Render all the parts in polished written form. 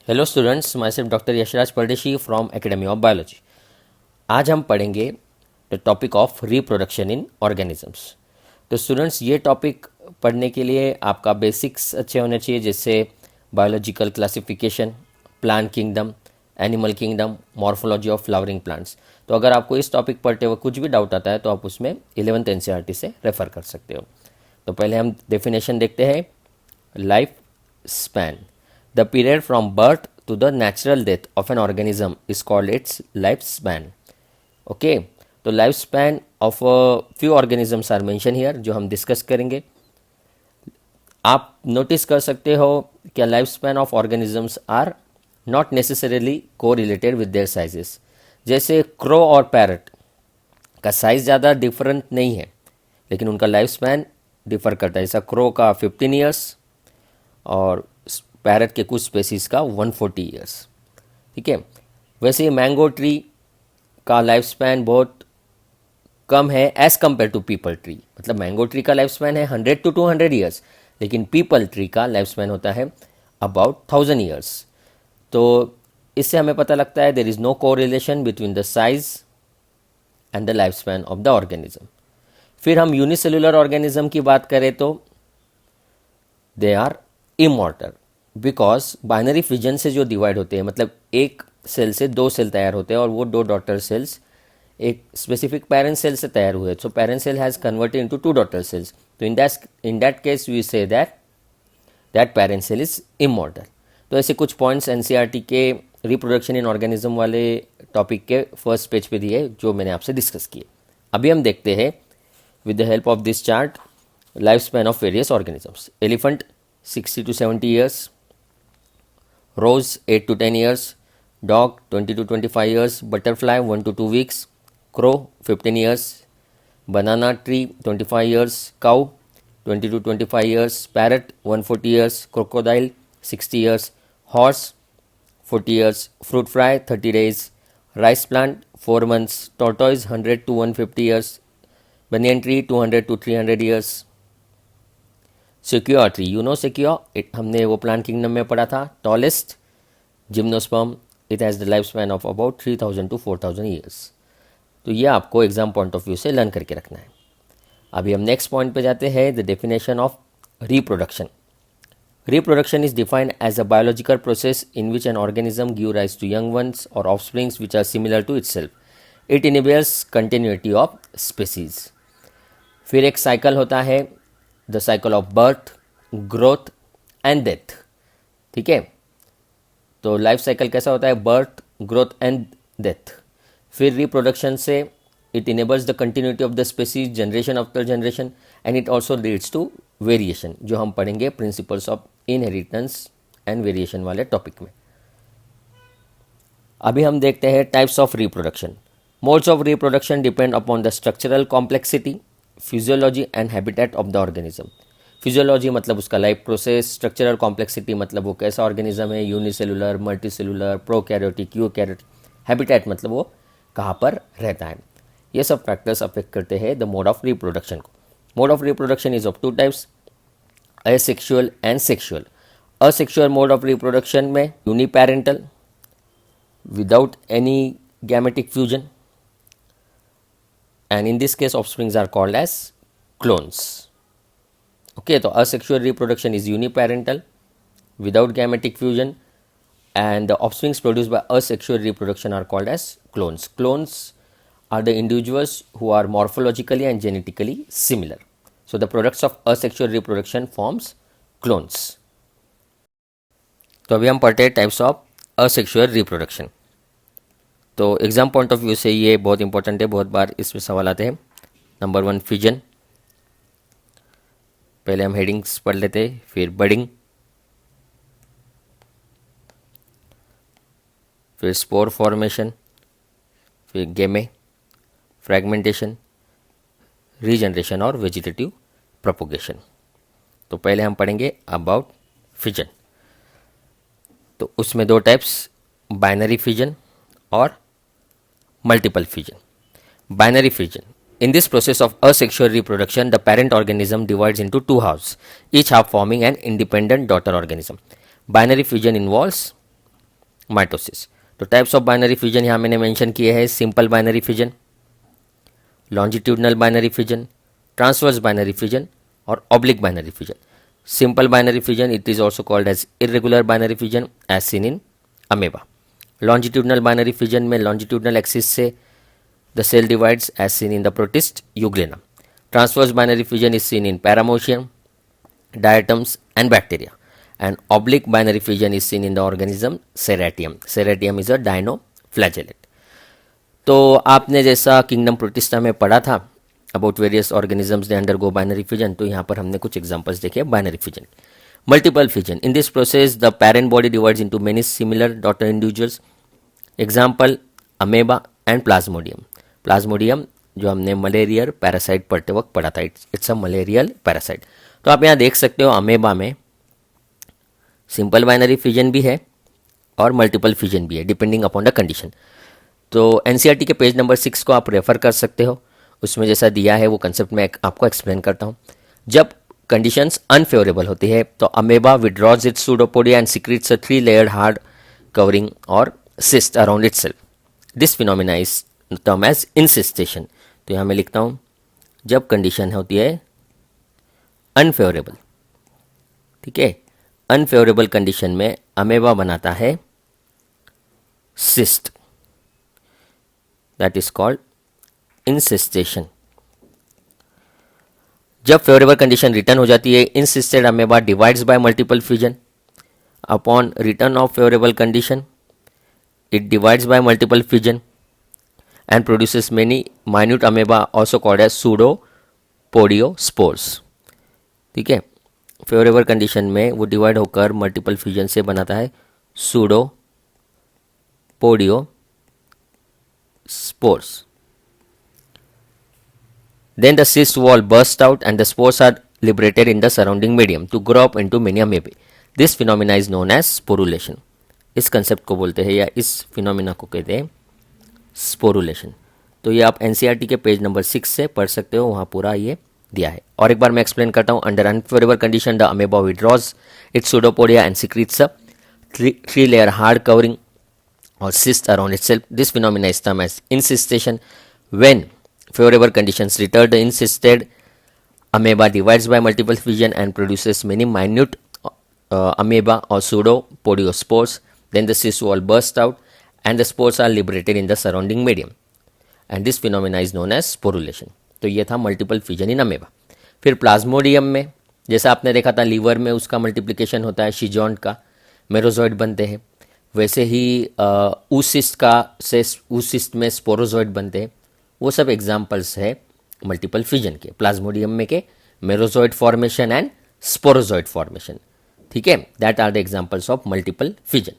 Hello students, myself doctor Yashraj Pardeshi from academy of biology. आज हम पढ़ेंगे the topic of reproduction in organisms. तो students, ये topic पढ़ने के लिए आपका बेसिक्स अच्छे होने चाहिए, जैसे biological classification, plant kingdom, animal kingdom, morphology of flowering plants. तो अगर आपको इस टॉपिक पढ़ते हुए कुछ भी डाउट आता है तो आप उसमें 11th NCERT से रेफ़र कर सकते हो। तो पहले हम डेफिनेशन देखते हैं। Life span: the period from birth to the natural death of an organism is called its lifespan. Okay, तो life span of few organisms are mention here, जो हम डिस्कस करेंगे। आप नोटिस कर सकते हो कि life span of organisms are not necessarily correlated with their sizes. जैसे क्रो और पैरट का साइज़ ज़्यादा डिफरेंट नहीं है, लेकिन उनका लाइफ स्पैन डिफर करता है। जैसा क्रो का 15 ईयर्स और पैरट के कुछ स्पेसीज़ का 140 ईयर्स। ठीक है, वैसे ही मैंगो ट्री का लाइफ स्पैन बहुत कम है as compared to peepal tree. मतलब मैंगो ट्री का लाइफ स्पैन है 100 to 200 ईयर्स, लेकिन पीपल ट्री का लाइफ स्पैन होता है अबाउट 1000 ईयर्स। तो इससे हमें पता लगता है there is no correlation between the size and the life span of the organism. फिर हम यूनिसेलुलर ऑर्गेनिज्म की बात करें तो they are immortal, because binary fission से जो डिवाइड होते हैं, मतलब एक सेल से दो सेल तैयार होते हैं और वो दो डॉटर सेल्स एक स्पेसिफिक पेरेंट सेल से तैयार हुए। So parent cell has converted into two daughter cells. तो in that case we say that parent cell is immortal. तो ऐसे कुछ पॉइंट्स NCERT के रिप्रोडक्शन इन ऑर्गेनिज्म वाले टॉपिक के फर्स्ट पेज पे दिए, जो मैंने आपसे डिस्कस किए। अभी हम देखते हैं with the help of this chart life span of various organisms. Elephant 60 to 70 years, rose 8 to 10 years, dog 20 to 25 years, butterfly 1 to 2 weeks, crow 15 years, banana tree 25 years, cow 20 to 25 years, parrot 140 years, crocodile 60 years, horse 40 years, fruit fly 30 days, rice plant 4 months, tortoise 100 to 150 years, banyan tree 200 to 300 years, secure tree, you know secure, हमने वो plant kingdom में पढ़ा था। Tallest gymnosperm, it has the life span of about 3000 to 4000 years. तो ये आपको exam point of view से learn करके रखना है। अभी हम नेक्स्ट पॉइंट पे जाते हैं, the definition of reproduction. Reproduction is defined as a biological process in which an organism give rise to young ones और offsprings which are similar to itself. It enables continuity of species. फिर एक cycle होता है, the cycle of birth, growth and death. ठीक है, तो life cycle कैसा होता है? Birth, growth and death. फिर रिप्रोडक्शन से it enables the continuity of the species, generation after generation, and it also leads to variation, जो हम पढ़ेंगे principles of inheritance and variation वाले टॉपिक में। अभी हम देखते हैं types of reproduction. Modes of reproduction depend upon the structural complexity, physiology and habitat of the organism. Physiology मतलब उसका लाइफ प्रोसेस, स्ट्रक्चरल कॉम्प्लेक्सिटी मतलब वो कैसा ऑर्गेनिज्म है, unicellular, multicellular, prokaryotic, eukaryotic. Habitat मतलब वो कहाँ पर रहता है। ये सब फैक्टर्स अफेक्ट करते हैं द मोड ऑफ रिप्रोडक्शन को। Mode of reproduction is of two types, asexual and sexual. Asexual mode of reproduction में uniparental without any gametic fusion, and in this case offsprings are called as clones. Okay, so asexual reproduction is uniparental without gametic fusion, and the offsprings produced by asexual reproduction are called as clones. Clones are the individuals who are morphologically and genetically similar. So the products of asexual reproduction forms clones. तो अभी हम पढ़ते हैं types of asexual reproduction. तो exam point of view से ये बहुत important है, बहुत बार इसमें सवाल आते हैं। नंबर 1 फिजन, पहले हम हेडिंग्स पढ़ लेते हैं। फिर बडिंग, फिर स्पोर फॉर्मेशन, फिर गेमे, फ्रैगमेंटेशन, रीजनरेशन और वेजिटेटिव प्रोपोगेशन। तो पहले हम पढ़ेंगे अबाउट फिजन। तो उसमें दो टाइप्स, बाइनरी फिजन और multiple fission. Binary fission. In this process of asexual reproduction, the parent organism divides into two halves, each half forming an independent daughter organism. Binary fission involves mitosis. तो types of binary fission यहाँ मैंने mention किए हैं, simple binary fission, longitudinal binary fission, transverse binary fission और oblique binary fission. Simple binary fission it is also called as irregular binary fission as seen in amoeba. Longitudinal binary fission में longitudinal axis से the cell divides as seen in the protist Euglena. Transverse binary fission is seen in Paramecium, diatoms and bacteria, and oblique binary fission is seen in the organism Serratium. Serratium is a dinoflagellate. तो आपने जैसा kingdom protista में पढ़ा था about various organisms they undergo binary fission, तो यहाँ पर हमने कुछ एग्जांपल्स देखे binary fission. Multiple fission, in this process the parent body divides into many similar daughter individuals. Example amoeba and Plasmodium. Plasmodium जो हमने मलेरियल पैरासाइट पढ़ते वक्त पढ़ा था, इट्स अ मलेरियल पैरासाइट। तो आप यहाँ देख सकते हो अमेबा में सिंपल बाइनरी फिजन भी है और मल्टीपल फिजन भी है डिपेंडिंग अपॉन द कंडीशन। तो एनसीईआरटी के पेज नंबर 6 को आप रेफर कर सकते हो, उसमें जैसा दिया है वो कंसेप्ट मैं आपको एक्सप्लेन करता हूँ। जब कंडीशंस अनफेवरेबल होती है तो amoeba withdraws its pseudopodia and secretes a 3 layered hard covering और cyst around itself. This phenomena is term as encystation. तो यहाँ मैं लिखता हूँ, जब कंडीशन होती है अनफेवरेबल, ठीक है, अनफेवरेबल कंडीशन में अमेबा बनाता है सिस्ट, दैट इज कॉल्ड इंसिस्टेशन। जब फेवरेबल कंडीशन रिटर्न हो जाती है, insisted amoeba divides bye multiple fission. Upon return of favourable condition it divides by multiple fission and produces many minute amoeba also called as pseudopodiospores। ठीक है, favourable condition में वो divide होकर multiple fusion से बनाता है pseudopodiospores। Then the cyst wall bursts out and the spores are liberated in the surrounding medium to grow up into many amoeba. This phenomena is known as sporulation। इस concept को बोलते हैं या इस phenomena को कहते हैं स्पोरुलेशन। तो ये आप एनसीईआरटी के पेज नंबर 6 से पढ़ सकते हो, वहाँ पूरा ये दिया है। और एक बार मैं एक्सप्लेन करता हूँ। Under unfavourable condition the amoeba withdraws its pseudopodia and secretes a 3 layer hard covering और cyst around itself. This phenomena is termed as incystation. When favorable conditions return, the incysted amoeba divides by multiple fission and produces many minute amoeba or pseudopodiospores. Then the cyst wall bursts out and the spores are liberated in the surrounding medium. And this phenomena is known as sporulation. तो ये था multiple fission इन amoeba. फिर Plasmodium में जैसा आपने देखा था liver में उसका मल्टीप्लिकेशन होता है, शिजॉन्ट का मेरोजॉइड बनते हैं, वैसे ही ऊसिस्ट में स्पोरोजॉइड बनते हैं। वो सब एग्जाम्पल्स है मल्टीपल फिजन के, प्लाज्मोडियम में के merozoite formation and sporozoite formation. ठीक है, that are the examples of multiple fission.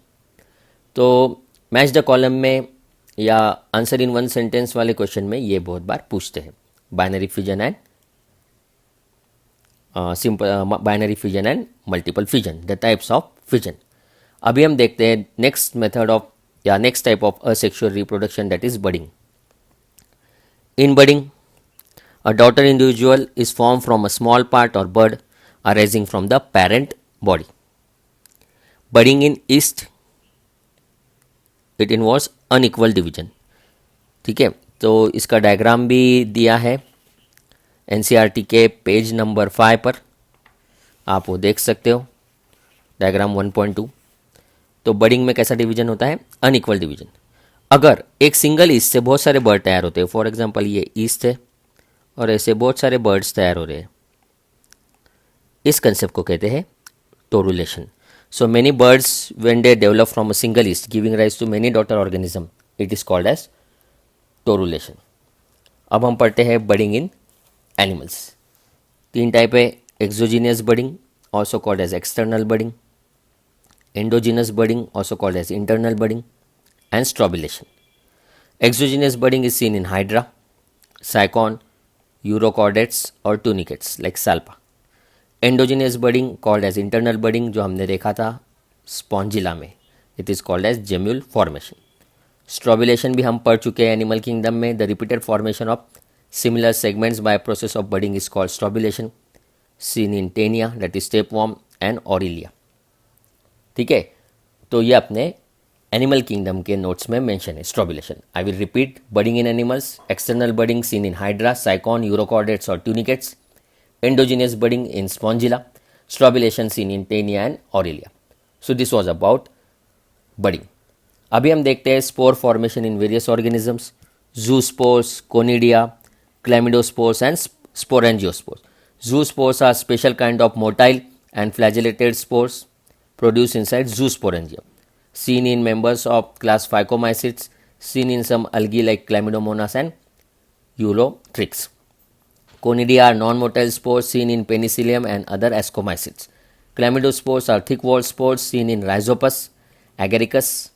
तो मैच द कॉलम में या आंसर इन वन सेंटेंस वाले क्वेश्चन में ये बहुत बार पूछते हैं, binary fission and binary fission and multiple fission, the types of fission. अभी हम देखते हैं नेक्स्ट मेथड ऑफ या next type of asexual reproduction, that is budding. In budding a daughter individual is form from a small part और bird arising from the parent body. Budding in yeast, it involves unequal division। ठीक है, तो इसका diagram भी दिया है NCERT के page number 5 पर, आप वो देख सकते हो, डायग्राम 1.2। तो बडिंग में कैसा डिवीजन होता है, अनइक्वल डिवीजन। अगर एक सिंगल ईस्ट से बहुत सारे बर्ड तैयार होते हैं, फॉर एग्जांपल ये ईस्ट है और ऐसे बहुत सारे बर्ड्स तैयार हो रहे हैं, इस कंसेप्ट को कहते हैं torulation. So many buds when they develop from a single yeast giving rise to many daughter organism, it is called as torulation. अब हम पढ़ते हैं बडिंग इन एनिमल्स। 3 टाइप है, exogenous budding also called as external budding, endogenous budding also called as internal budding and strobilation. Exogenous budding is seen in Hydra, Sycon, urochordates और tunicates like Salpa. Endogenous budding called as internal budding जो हमने देखा था Spongilla में, it is called as gemmule formation. Strobilation भी हम पढ़ चुके हैं एनिमल किंगडम में, the repeated formation of similar segments by process of budding is called strobilation, seen in Taenia that is tapeworm and Aurelia. ठीक है, तो ये अपने एनिमल किंगडम के नोट्स में मेंशन है strobilation. I will repeat. Budding in animals, external budding seen in Hydra, Sycon, urochordates और tunicates. Endogenous budding in Spongilla, strobulation seen in Taenia and Aurelia. So this was about budding. अभी हम देखते हैं spore formation in various organisms. Zoospores, conidia, chlamydospores and sporangiospores. Zoospores are special kind of motile and flagellated spores produced inside zoosporangium, seen in members of class Phycomycetes, seen in some algae like Chlamydomonas and Eulotrix. Conidia are non-motile spores seen in Penicillium and other ascomycetes. Chlamydospores are thick-walled spores seen in Rhizopus, Agaricus.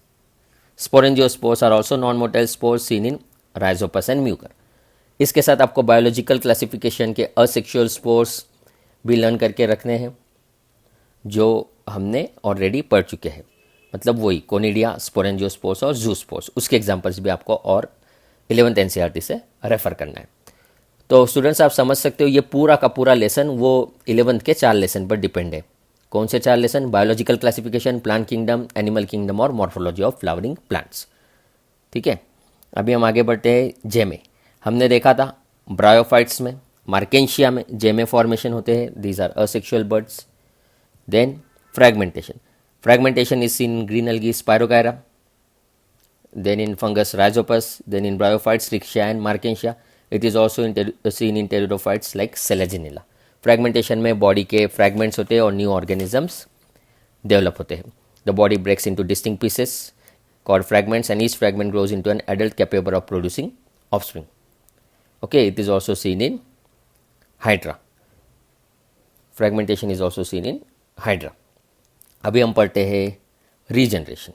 Sporangiospores are also non-motile spores seen in Rhizopus and Mucor. इसके साथ आपको biological classification के asexual spores भी learn करके रखने हैं जो हमने ऑलरेडी पढ़ चुके हैं. मतलब वही कोनिडिया, स्पोरेंजियोस्पोर्स और जूस्पोर्स. उसके एग्जांपल्स भी आपको और 11th NCERT से रेफर करना है. तो स्टूडेंट्स आप समझ सकते हो ये पूरा का पूरा लेसन वो 11th के 4 लेसन पर डिपेंड है. कौन से 4 lesson? Biological classification, plant kingdom, animal kingdom और मॉर्फोलॉजी ऑफ फ्लावरिंग प्लांट्स. ठीक है, अभी हम आगे बढ़ते हैं. जेमे हमने देखा था ब्रायोफाइट्स में, मार्केंशिया में जेमे फॉर्मेशन होते हैं. These are asexual buds. Then fragmentation is seen in green algae, Spirogyra. Then in fungus Rhizopus. Then in bryophytes Riccia and Marchantia. It is also seen in pteridophytes like Selaginella. Fragmentation में body के fragments होते हैं और new organisms develop होते हैं. The body breaks into distinct pieces called fragments and each fragment grows into an adult capable of producing offspring. Okay, it is also seen in hydra. Fragmentation is also seen in hydra. अभी हम पढ़ते हैं regeneration.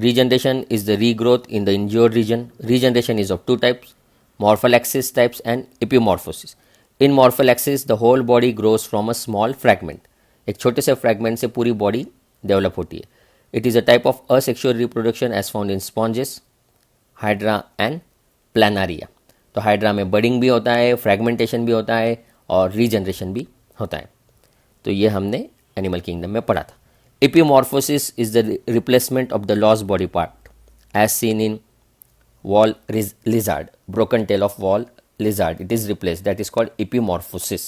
Regeneration is the regrowth in the injured region. Regeneration is of 2 types, morphallaxis types and epimorphosis. In morphallaxis, the whole body grows from a small fragment. एक छोटे से fragment से पूरी body develop होती है. It is a type of asexual reproduction as found in sponges, Hydra and Planaria. तो Hydra में budding भी होता है, फ्रैगमेंटेशन भी होता है और रीजनरेशन भी होता है. तो ये हमने एनिमल किंगडम में पढ़ा था. Epimorphosis is the replacement of the lost body part, as seen in wall lizard, broken tail of wall lizard. It is replaced. That is called epimorphosis.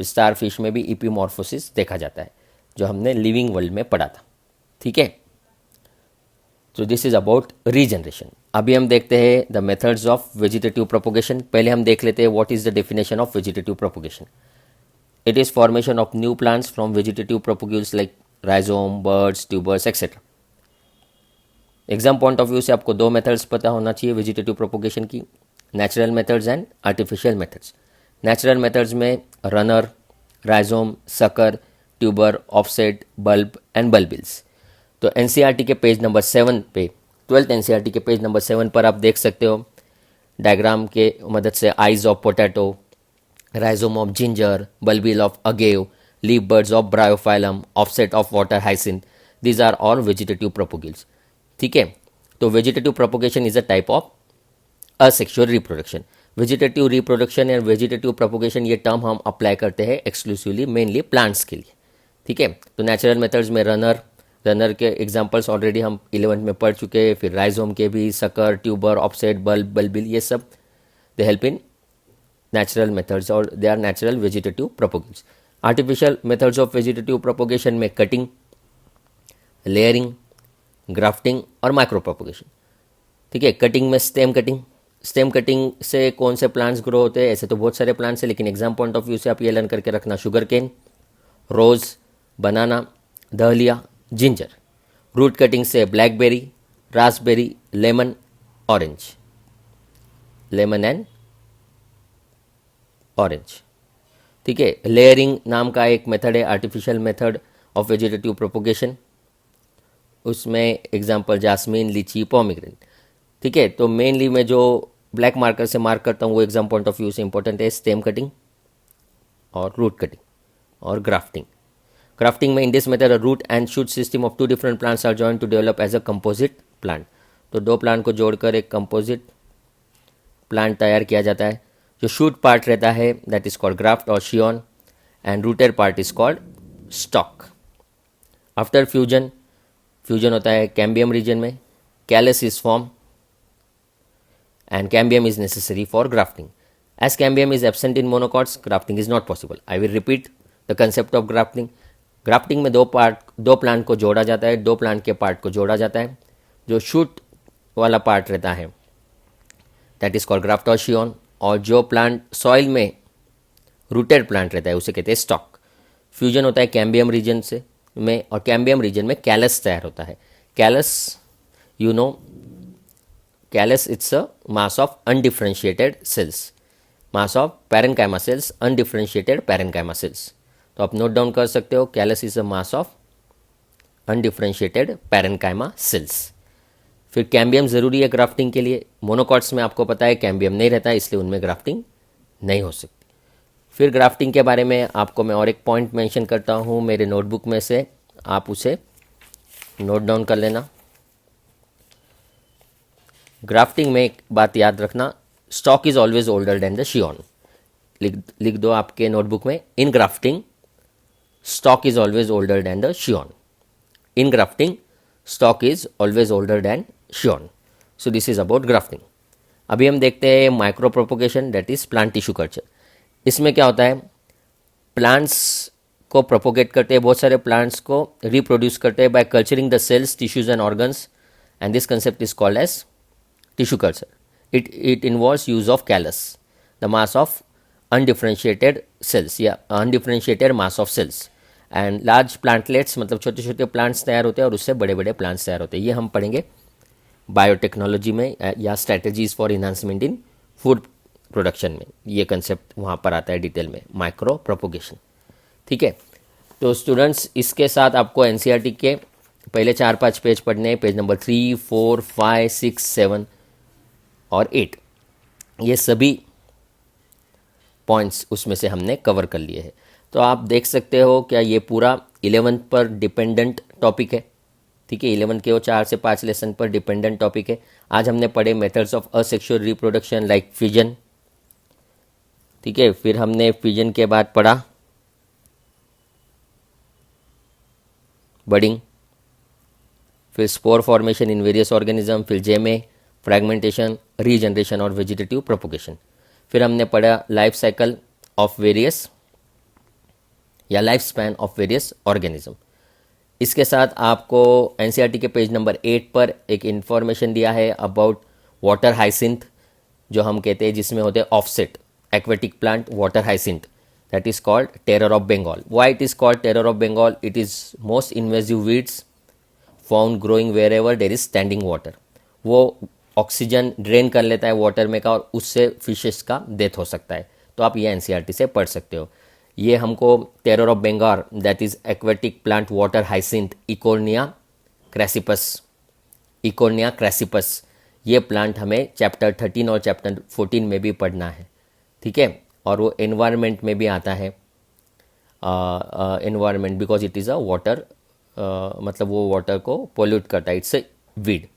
Starfish में भी epimorphosis देखा जाता है जो हमने लिविंग वर्ल्ड में पढ़ा था. ठीक है, तो दिस इज अबाउट रीजनरेशन. अभी हम देखते हैं the methods of vegetative propagation. पहले हम देख लेते हैं what is the definition of vegetative propagation. It is formation of new plants from vegetative propagules like rhizome, buds, tubers etcetera. Exam point of view से आपको 2 मेथड्स पता होना चाहिए वेजिटेटिव प्रोपोगेशन की, natural methods and artificial methods. Natural methods में runner, rhizome, sucker, tuber, offset, bulb and bulbils. तो NCERT के page number 7 पे, 12th एनसीईआरटी के पेज नंबर 7 पर आप देख सकते हो डायग्राम के मदद से eyes of potato, rhizome of ginger, bulbil of agave, leaf buds of bryophyllum, offset of water hyacinth. These are all vegetative propagules. ठीक है, तो vegetative propagation is a type of asexual reproduction. Vegetative reproduction या vegetative propagation ये term हम apply करते हैं exclusively mainly plants के लिए. ठीक है, तो नेचुरल मेथड्स में रनर के एग्जांपल्स ऑलरेडी हम 11th में पढ़ चुके हैं. फिर राइजोम के भी, sucker, tuber, offset, bulb, bulbil, ये सब they help in natural methods और they are natural vegetative propagules. Artificial methods of vegetative propagation में कटिंग, लेयरिंग, ग्राफ्टिंग और माइक्रो प्रोपोगेशन. ठीक है, कटिंग में स्टेम कटिंग से कौन से प्लांट्स ग्रो होते हैं? ऐसे तो बहुत सारे प्लांट्स हैं, लेकिन एग्जाम पॉइंट ऑफ व्यू से आप ये लर्न करके रखना. शुगर केन, रोज, बनाना, दहलिया, जिंजर. रूट कटिंग से blackberry, Raspberry, lemon, orange, lemon and orange. ठीक है, लेयरिंग नाम का एक मेथड है, artificial method of vegetative propagation. उसमें एग्जांपल जास्मिन, लीची, पोमीग्रेनेट. ठीक है, तो मेनली मैं जो ब्लैक मार्कर से मार्क करता हूँ वो एग्जाम पॉइंट ऑफ व्यू से इंपॉर्टेंट है. स्टेम कटिंग और रूट कटिंग और ग्राफ्टिंग में in this method a root and shoot system of 2 different plants are joined to develop as a composite plant. तो 2 प्लांट को जोड़कर एक कंपोजिट प्लांट तैयार किया जाता है. जो शूट पार्ट रहता है दैट इज कॉल्ड ग्राफ्ट और scion and rooted part is called stock. After fusion, fusion होता है कैम्बियम रीजन में, callus is form and cambium is necessary for grafting. As cambium is absent in monocots, grafting is not possible. I will repeat the concept of grafting. Grafting में दो plant को जोड़ा जाता है, दो प्लांट के part को जोड़ा जाता है. जो शूट वाला पार्ट रहता है दैट इज कॉल्ड ग्राफ्ट और शियोन, और जो प्लांट सॉइल में रूटेड प्लांट रहता है उसे कहते हैं स्टॉक. फ्यूजन होता है कैम्बियम रीजन से में, और कैम्बियम रीजन में कैलस तैयार होता है. Callus, you know, callus it's a mass of undifferentiated cells, mass of parenchyma cells, undifferentiated parenchyma cells. तो आप नोट डाउन कर सकते हो, callus is a mass of undifferentiated parenchyma cells. फिर कैम्बियम ज़रूरी है ग्राफ्टिंग के लिए. मोनोकॉट्स में आपको पता है कैम्बियम नहीं रहता है, इसलिए उनमें ग्राफ्टिंग नहीं हो सकती. फिर ग्राफ्टिंग के बारे में आपको मैं और एक पॉइंट मेंशन करता हूँ मेरे नोटबुक में से, आप उसे नोट डाउन कर लेना. ग्राफ्टिंग में एक बात याद रखना, stock is always older than the scion. लिख दो आपके नोटबुक में, in grafting stock is always older than the scion. In grafting stock is always older than scion. So this is about grafting. अभी हम देखते हैं micro propagation, that is plant tissue culture. इसमें क्या होता है, प्लांट्स को प्रोपोगेट करते हैं, बहुत सारे प्लांट्स को रिप्रोड्यूस करते हैं by culturing the cells, tissues and organs, and this concept is called as tissue culture. It involves use of callus, the mass of undifferentiated cells, या undifferentiated mass of cells, and large plantlets, मतलब छोटे छोटे plants तैयार होते हैं और उससे बड़े बड़े प्लांट्स तैयार होते हैं. ये हम पढ़ेंगे बायोटेक्नोलॉजी में या strategies for enhancement in food production में. ये कंसेप्ट वहाँ पर आता है डिटेल में, माइक्रो प्रोपोगेशन. ठीक है, तो स्टूडेंट्स इसके साथ आपको एनसीईआरटी के पहले 4-5 पेज पढ़ने हैं, पेज नंबर 3, 4, 5, 6, 7 और 8. ये सभी पॉइंट्स उसमें से हमने कवर कर लिए हैं. तो आप देख सकते हो क्या ये पूरा 11th पर डिपेंडेंट टॉपिक है. ठीक है, 11th के वो 4 से 5 लेसन पर डिपेंडेंट टॉपिक है. आज हमने पढ़े methods of asexual reproduction like fission. ठीक है, फिर हमने फिजन के बाद पढ़ा बडिंग, फिर spore formation in various organism, फिर जेमे, फ्रैगमेंटेशन, रीजनरेशन और वेजिटेटिव प्रोपोगेशन. फिर हमने पढ़ा लाइफ साइकिल ऑफ वेरियस या life span of various organism. इसके साथ आपको एनसीईआरटी के पेज नंबर 8 पर एक इन्फॉर्मेशन दिया है अबाउट वाटर हाइसिंथ, जो हम कहते हैं जिसमें होते हैं offset aquatic plant water hyacinth, that is called terror of Bengal. Why it is called terror of Bengal? It is most invasive weeds found growing wherever there is standing water. वो oxygen drain कर लेता है water में का और उससे fishes का death हो सकता है. तो आप ये एनसीईआरटी से पढ़ सकते हो. ये हमको terror of Bengal that is aquatic plant water hyacinth Eichhornia crassipes, Eichhornia crassipes, ये प्लांट हमें चैप्टर 13 और चैप्टर 14 में भी पढ़ना है. ठीक है, और वो एनवायरनमेंट में भी आता है. Environment because it is a water, मतलब वो वाटर को पोल्यूट करता है, इट्स ए वीड.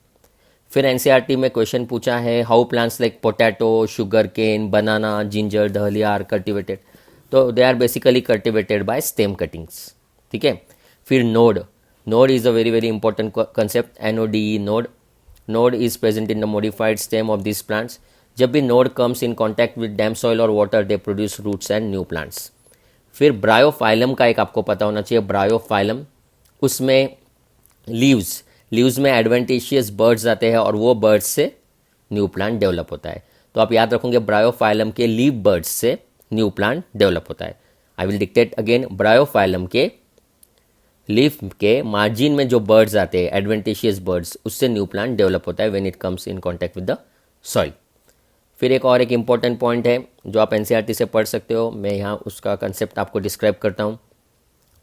फिर एनसीईआरटी में क्वेश्चन पूछा है how plants like potato, sugarcane, banana, ginger, dahlia are cultivated. तो they are basically cultivated by stem cuttings. ठीक है, फिर node, node is a very very important concept, NODE, node. Node is present in the modified stem of this plants. जब भी node comes in contact with damp soil और water they produce roots and new plants. फिर Bryophyllum का एक आपको पता होना चाहिए, ब्रायोफाइलम, उसमें लीव्स में एडवेंटिशियस बर्ड्स आते हैं और वो बर्ड्स से न्यू प्लांट डेवलप होता है. तो आप याद रखोगे ब्रायोफाइलम के लीव बर्ड्स से न्यू प्लांट डेवलप होता है. I will dictate again, Bryophyllum के लीफ के मार्जिन में जो बर्ड्स आते हैं एडवेंटिशियस बर्ड्स, उससे न्यू प्लांट डेवलप होता है when it comes in contact with the soil. फिर एक और एक इम्पॉर्टेंट पॉइंट है जो आप एनसीईआरटी से पढ़ सकते हो, मैं यहाँ उसका कंसेप्ट आपको डिस्क्राइब करता हूँ.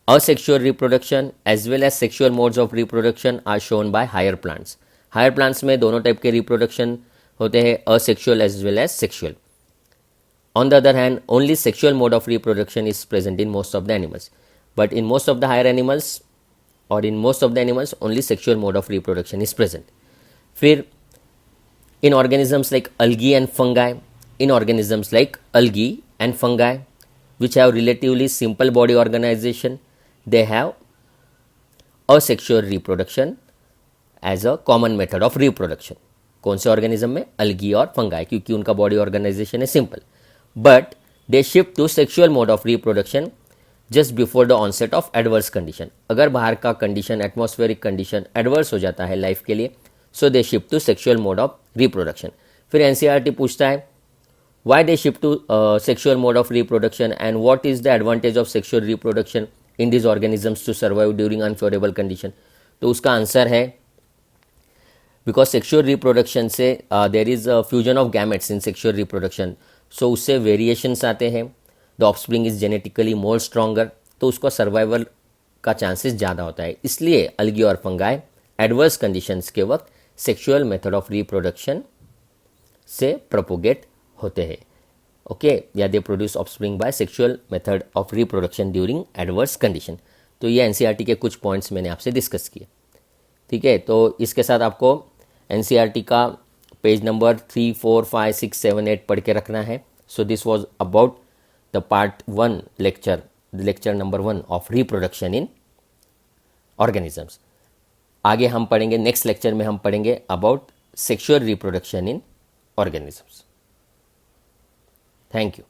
Asexual reproduction as well as sexual modes of reproduction are shown by higher plants. Higher plants में दोनों टाइप के reproduction होते हैं, asexual as well as sexual. On the other hand, only sexual mode of reproduction is present in most of the animals. But in most of the higher animals or in most of the animals, only sexual mode of reproduction is present. फिर in organisms like algae and fungi, in organisms like algae and fungi, which have relatively simple body organization, they have asexual reproduction as a common method of reproduction. कौन से organism में? Algae और fungi, क्योंकि उनका body organisation है simple. But they shift to sexual mode of reproduction just before the onset of adverse condition. अगर बाहर का कंडीशन, एटमॉस्फेरिक कंडीशन एडवर्स हो जाता है लाइफ के लिए, so they shift to sexual mode of reproduction. फिर एनसीईआरटी पूछता है why they shift to sexual mode of reproduction and what is the advantage of sexual reproduction in these organisms to survive during unfavorable condition। तो उसका answer है because sexual reproduction से there is fusion of gametes in sexual reproduction, so उससे variations आते हैं, the offspring is genetically more stronger, तो उसका survival का चांसेस ज़्यादा होता है। इसलिए अलगी और फंगाई एडवर्स कंडीशंस के वक्त सेक्शुअल मेथड ऑफ रिप्रोडक्शन से प्रोपोगेट होते हैं। ओके, या they produce offspring by sexual method of reproduction during adverse condition. तो ये एनसीईआरटी के कुछ पॉइंट्स मैंने आपसे डिस्कस किए। ठीक है, तो इसके साथ आपको एनसीईआरटी का पेज नंबर 3, 4, 5, 6, 7, 8 पढ़ के रखना है। So this was about the part 1 lecture number 1 of reproduction in organisms. आगे हम पढ़ेंगे, नेक्स्ट लेक्चर में हम पढ़ेंगे about sexual reproduction in organisms. Thank you.